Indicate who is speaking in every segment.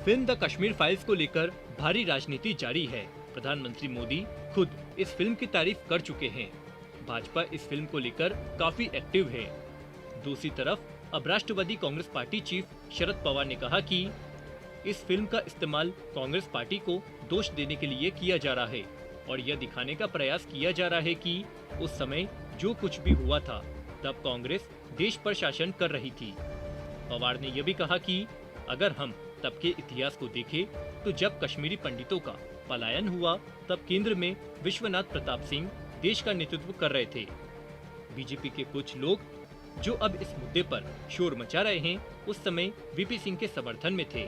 Speaker 1: Film the Kashmir files को लेकर भारी राजनीति जारी है। प्रधानमंत्री मोदी खुद इस फिल्म की तारीफ कर चुके हैं। भाजपा इस फिल्म को लेकर काफी एक्टिव है। दूसरी तरफ अब राष्ट्रवादी कांग्रेस पार्टी चीफ शरद पवार ने कहा कि इस फिल्म का इस्तेमाल कांग्रेस पार्टी को दोष देने के लिए किया जा रहा है और यह दिखाने का प्रयास किया जा रहा है कि उस समय जो कुछ भी हुआ था तब कांग्रेस देश पर शासन कर रही थी। पवार ने यह भी कहा कि अगर हम तब के इतिहास को देखें तो जब कश्मीरी पंडितों का पलायन हुआ तब केंद्र में विश्वनाथ प्रताप सिंह देश का नेतृत्व कर रहे थे। बीजेपी के कुछ लोग जो अब इस मुद्दे पर शोर मचा रहे हैं उस समय वीपी सिंह के समर्थन में थे।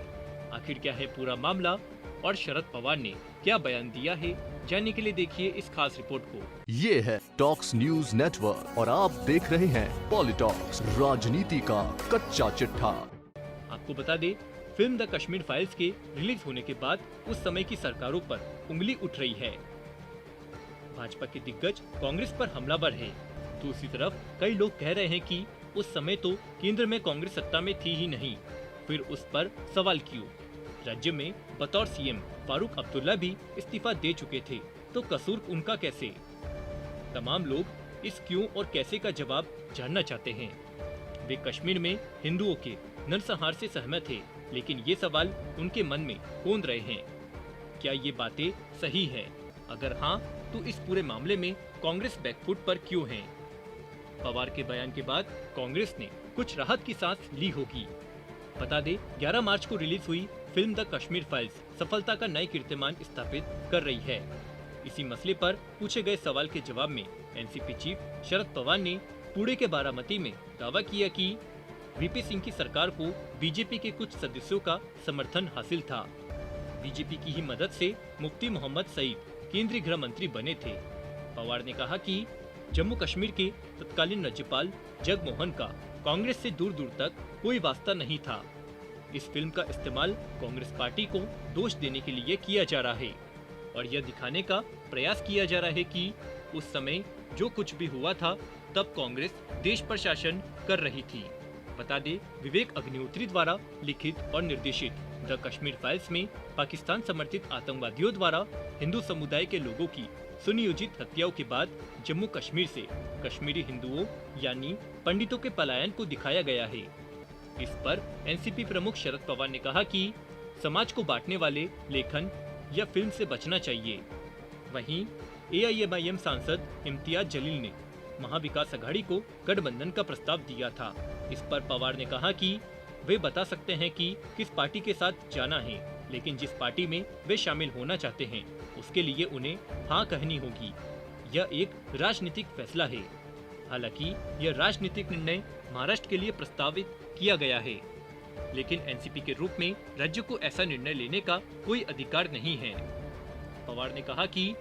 Speaker 1: आखिर क्या है पूरा मामला और शरद पवार ने क्या बयान दिया है, जानने के लिए देखिए इस खास रिपोर्ट को।
Speaker 2: ये है टॉक्स न्यूज नेटवर्क और आप देख रहे हैं पॉलिटॉक्स, राजनीति का कच्चा चिट्ठा।
Speaker 1: आपको बता दे, फिल्म द कश्मीर फाइल्स के रिलीज होने के बाद उस समय की सरकारों पर उंगली उठ रही है। भाजपा के दिग्गज कांग्रेस पर हमलावर है। दूसरी तरफ कई लोग कह रहे हैं कि उस समय तो केंद्र में कांग्रेस सत्ता में थी ही नहीं, फिर उस पर सवाल क्यों। राज्य में बतौर सीएम फारूक अब्दुल्ला भी इस्तीफा दे चुके थे, तो कसूर उनका कैसे। तमाम लोग इस क्यों और कैसे का जवाब जानना चाहते हैं। वे कश्मीर में हिंदुओं के नरसंहार से सहमत थे, लेकिन ये सवाल उनके मन में कौंध रहे हैं। क्या ये बातें सही है? अगर हाँ, तो इस पूरे मामले में कांग्रेस बैकफुट पर क्यों है? पवार के बयान के बाद कांग्रेस ने कुछ राहत की सांस ली होगी। बता दे, 11 मार्च को रिलीज हुई फिल्म द कश्मीर फाइल्स सफलता का नए कीर्तिमान स्थापित कर रही है। इसी मसले पर पूछे गए सवाल के जवाब में एनसीपी चीफ शरद पवार ने पुणे के बारामती में दावा किया कि वीपी सिंह की सरकार को बीजेपी के कुछ सदस्यों का समर्थन हासिल था। बीजेपी की ही मदद से मुफ्ती मोहम्मद सईद केंद्रीय गृह मंत्री बने थे। पवार ने कहा कि जम्मू कश्मीर के तत्कालीन राज्यपाल जगमोहन का कांग्रेस से दूर दूर तक कोई वास्ता नहीं था। इस फिल्म का इस्तेमाल कांग्रेस पार्टी को दोष देने के लिए किया जा रहा है और यह दिखाने का प्रयास किया जा रहा है कि उस समय जो कुछ भी हुआ था तब कांग्रेस देश पर शासन कर रही थी। बता दे, विवेक अग्निहोत्री द्वारा लिखित और निर्देशित द कश्मीर फाइल्स में पाकिस्तान समर्थित आतंकवादियों द्वारा हिंदू समुदाय के लोगों की सुनियोजित हत्याओं के बाद जम्मू कश्मीर से कश्मीरी हिंदुओं यानी पंडितों के पलायन को दिखाया गया है। इस पर एनसीपी प्रमुख शरद पवार ने कहा कि समाज को बांटने वाले लेखन या फिल्म से बचना चाहिए। वहीं एआईएमआईएम सांसद इम्तियाज जलील ने महाविकास अघाड़ी को गठबंधन का प्रस्ताव दिया था। इस पर पवार ने कहा कि वे बता सकते हैं कि किस पार्टी के साथ जाना है, लेकिन जिस पार्टी में वे शामिल होना चाहते हैं उसके लिए उन्हें हाँ कहनी होगी। यह एक राजनीतिक फैसला है। हालांकि यह राजनीतिक निर्णय महाराष्ट्र के लिए प्रस्तावित किया गया है, लेकिन एनसीपी के रूप में राज्य को ऐसा निर्णय लेने का कोई अधिकार नहीं है। पवार ने कहा कि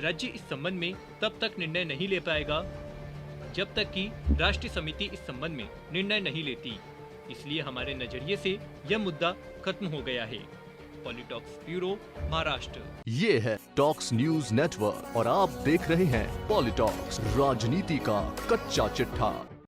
Speaker 1: राज्य इस संबंध में तब तक निर्णय नहीं ले पाएगा जब तक कि राष्ट्रीय समिति इस संबंध में निर्णय नहीं लेती। इसलिए हमारे नजरिए से यह मुद्दा खत्म हो गया है। पॉलिटॉक्स ब्यूरो, महाराष्ट्र।
Speaker 2: ये है टॉक्स न्यूज नेटवर्क और आप देख रहे हैं पॉलिटॉक्स, राजनीति का कच्चा चिट्ठा।